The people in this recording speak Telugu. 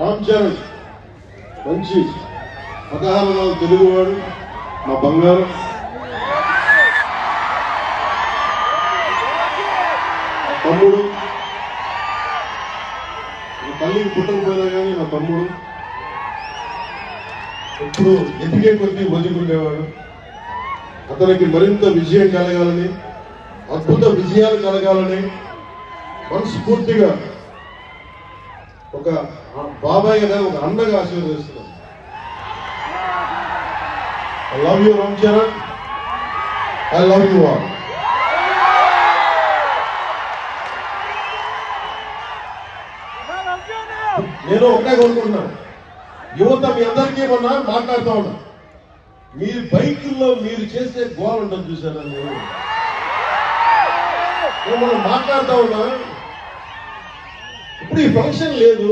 రామ్ చరణ్ మంచి పదహారు తెలుగువాడు, మా బంగారం. తమ్ముడు తల్లికి పుట్టకపోయినా కానీ నా తమ్ముడు ఎప్పుడు ఎదిగే కొద్దీ ఒదిగుండేవాడు. అతనికి మరింత విజయం కలగాలని, అద్భుత విజయాలు కలగాలని మనస్ఫూర్తిగా ఒక బాబాయ్ గారు ఒక అన్నగా ఆశీర్వదిస్తున్నాను. I love you Ram Charan, I love you all. నేను ఒకటే కోరుకుంటున్నాను, యువత మీ అందరికీ ఏమన్నా మాట్లాడుతూ ఉన్నా, మీరు బైకుల్లో మీరు చేసే గోల్ ఉంటుంది చూసారా, నేను మనం మాట్లాడుతూ ఉన్నా. ఇప్పుడు ఈ ఫంక్షన్ లేదు,